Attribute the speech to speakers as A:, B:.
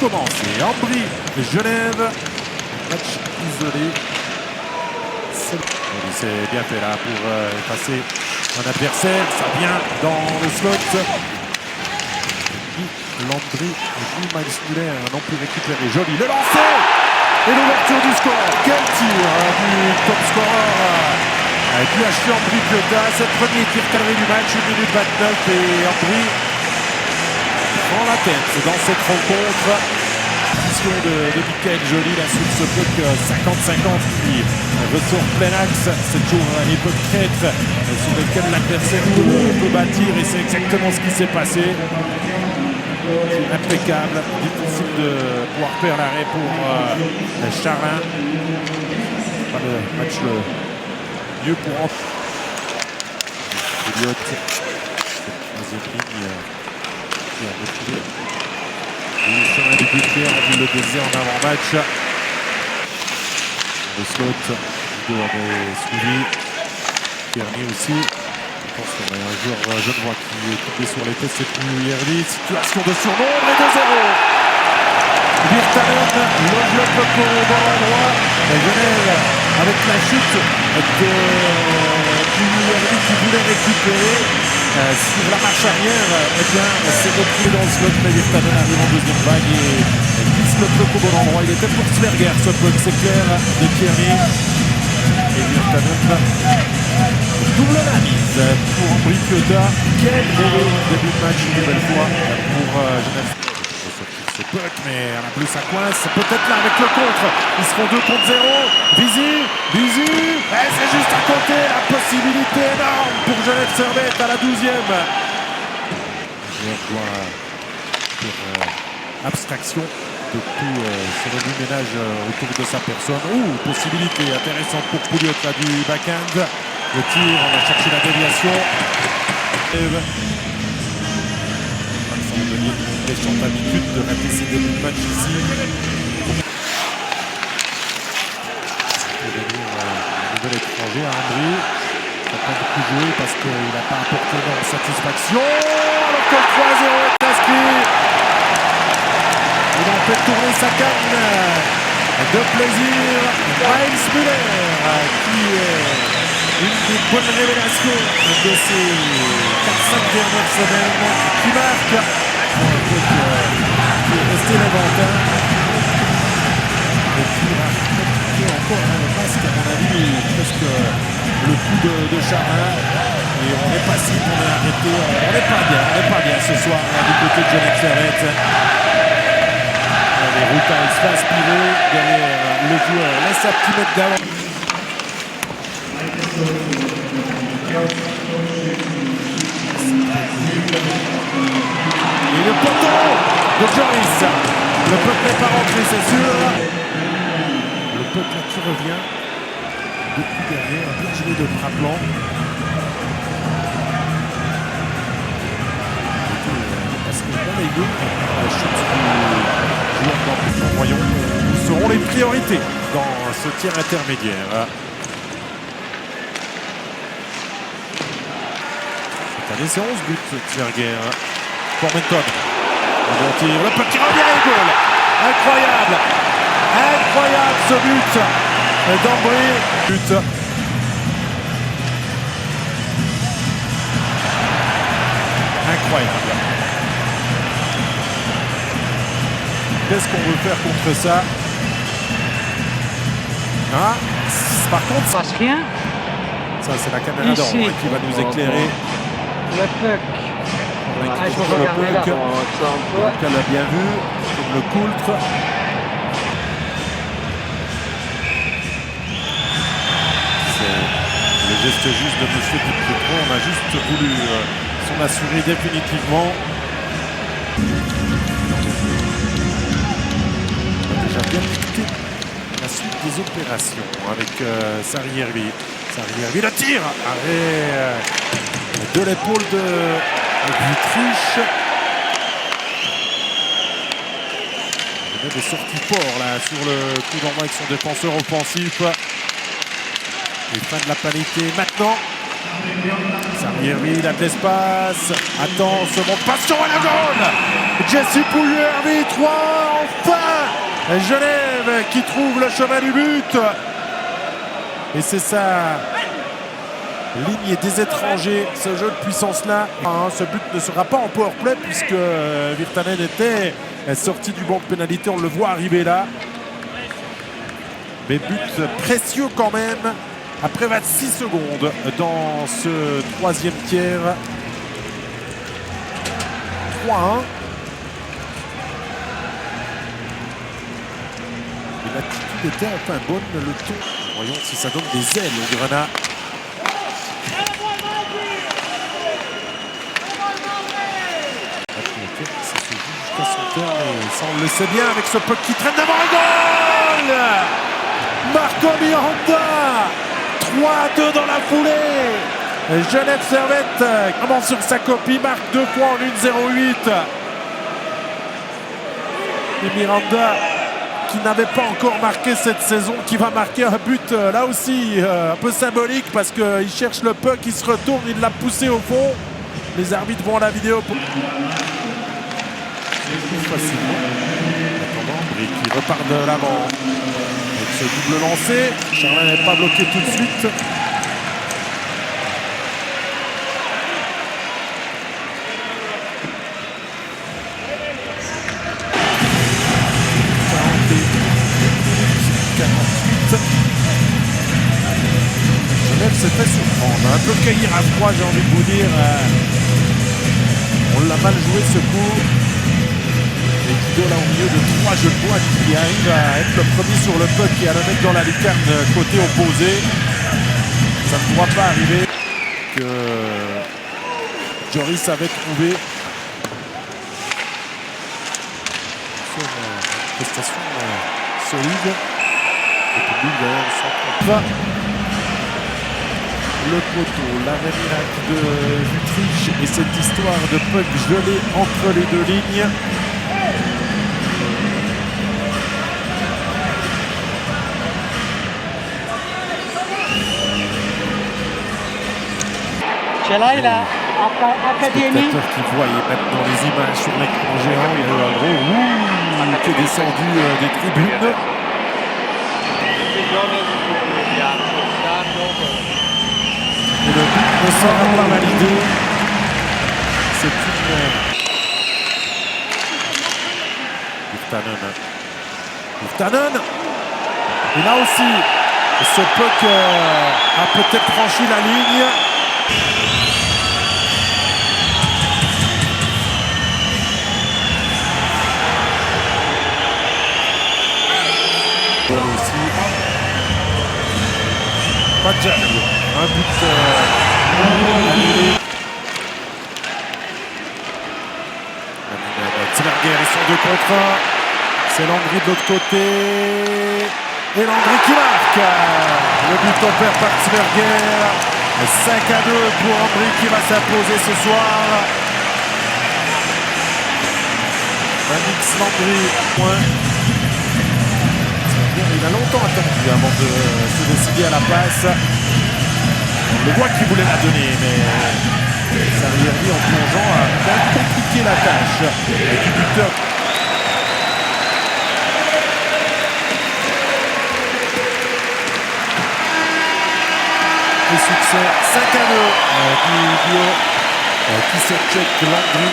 A: commencer. Ambry, Genève, match isolé. C'est bien fait là pour effacer un adversaire. Ça vient dans le slot. Landry, Miles Muller non plus récupéré. Joli, le lancer et l'ouverture du score. Quel tir du top scorer du HC Ambry Piotta. C'est le premier tir cadré du match, 1 minute 29 et Ambry prend la tête dans cette rencontre. Position de Michael Joly là sur ce puck 50-50 qui ressort plein axe. C'est toujours les pucks traîtres sur lesquels l'adversaire peut bâtir et c'est exactement ce qui s'est passé. Impeccable, difficile de pouvoir faire l'arrêt pour Charlin. Pas le match le mieux pour entrer. Elliott, cette troisième ligne qui a reculé. Le chemin du but, on le désir en avant-match. Le slot, Ludo avait suivi. Kearney aussi. Je pense qu'on a un joueur genevois qui est tombé sur les fesses, c'est plus Yerli. Situation de surnombre et 2-0. Virtanen loge le puck au bon endroit. Genève avec la chute de Yerli qui voulait récupérer. Sur la marche arrière, eh bien, c'est repris dans le slot, mais Virtanen arrive en deuxième vague et glisse le puck au bon endroit. Il était pour Sverger ce puck, c'est clair, de Kearney. Et Virtanen, double la mise pour Ambry Piotta. Quel beau début de match, une nouvelle fois pour Genève. Il faut sortir ce puck, mais à la bleue ça coince. Peut-être là avec le contre. Ils seront 2 contre 0. Visu. C'est juste à côté. La possibilité énorme pour Genève Servette à la 12e. Je dois faire abstraction de tout ce remue-ménage autour de sa personne. Possibilité intéressante pour Pouliot là du backhand. Le tir, on va chercher la déviation. Alexandre Denis, méchante habitude de rater ses débuts de match ici. Un nouvel étranger à Ambry. Il n'a pas beaucoup joué parce qu'il n'a pas apporté leur satisfaction. Alors que le 3-0 est inscrit. Il en fait tourner sa canne de plaisir. Miles Muller qui est une des bonnes révélations de ces 4-5 dernières semaines, qui marque qui est resté l'inventeur et qui a compliqué encore le masque à mon avis presque le coup de Charlin et on n'est pas cible, on est arrêté, on n'est pas bien ce soir du côté de Genève Servette. Les Routas se fait aspirer derrière le joueur, laisse un petit mètre d'avant. Et le poteau de Joris. Le puck n'est pas rentré, c'est sûr. Le puck là qui revient. Depuis derrière, un bien joué de Praplan. Parce que là, les deux, la chute du joueur d'Ambry, voyons, seront les priorités dans ce tir intermédiaire. C'est 11 buts, Sverger. Formenton. Un bon tir. Le petit revient et goal. Incroyable. Incroyable ce but d'Ambry. But. Incroyable. Qu'est-ce qu'on veut faire contre ça? Par contre,
B: passe rien.
A: Ça c'est la caméra d'or qui va nous éclairer.
B: Le puck.
A: Je peux regarder là. Donc elle a bien vu, comme le coultre. C'est le geste juste de M. Dupietro. On a juste voulu s'en assurer définitivement. On a déjà bien dicté la suite des opérations avec Sarri-Hervi. Sarri-Hervi, le tir. Arrêt de l'épaule de Dietrich. Il y a des sorties fort là sur le coup d'envoi avec son défenseur offensif. Et fin de la paniquée maintenant. Ça Yeri, il a de l'espace. Attends, se monte passion à la goal. Jesse Poulier, 3, enfin Genève qui trouve le chemin du but. Et c'est ça. Ligne des étrangers, ce jeu de puissance-là. Ce but ne sera pas en powerplay puisque Virtanen était sorti du banc de pénalité. On le voit arriver là. Mais but précieux quand même. Après 26 secondes dans ce troisième tiers. 3-1. Et l'attitude était enfin bonne. Le ton. Voyons si ça donne des ailes au Grenat. Ça se joue jusqu'à son terme et ça on le sait bien avec ce puck qui traîne devant le goal. Marco Miranda, 3-2 dans la foulée. Genève Servette, vraiment sur sa copie, marque 2 points en 1-0-8. Et Miranda qui n'avait pas encore marqué cette saison, qui va marquer un but là aussi un peu symbolique parce qu'il cherche le puck, il se retourne, il l'a poussé au fond. Les arbitres vont à la vidéo pour... facilement. Attendant, Brick qui repart de l'avant. Avec ce double lancé, Charlin n'est pas bloqué tout de suite. Genève s'est fait surprendre. Un peu caillir à froid, j'ai envie de vous dire. On l'a mal joué ce coup. Et Guido là au milieu de 3 jeux de bois qui arrive à être le premier sur le puck et à le mettre dans la lucarne côté opposé. Ça ne pourra pas arriver que Joris avait trouvé. Sur une prestation solide. Le public d'ailleurs s'en trompe pas. Le poteau, l'arrêt miracle de Vutriche et cette histoire de puck gelé entre les deux lignes.
B: Là, il a Académie.
A: Spectateur qui voit maintenant les images sur l'écran géant, il y a eu un gros ouh qui est descendu des tribunes. Et le but ne sera pas validé. C'est une... Virtanen. Et là aussi, ce puck a peut-être franchi la ligne. Aussi. Pas de jab. Un but annulé. Tiberger, ils sont 2 contre 1. C'est Landry de l'autre côté. Et Landry qui marque. Le but offert par Tiberger. 5-2 pour Landry qui va s'imposer ce soir. Manix Landry, point. Il a longtemps attendu avant de se décider à la passe. On le voit qu'il voulait la donner, mais Sarrieri en plongeant a bien compliqué la tâche du buteur. Et succès 5-2 qui se check Landry.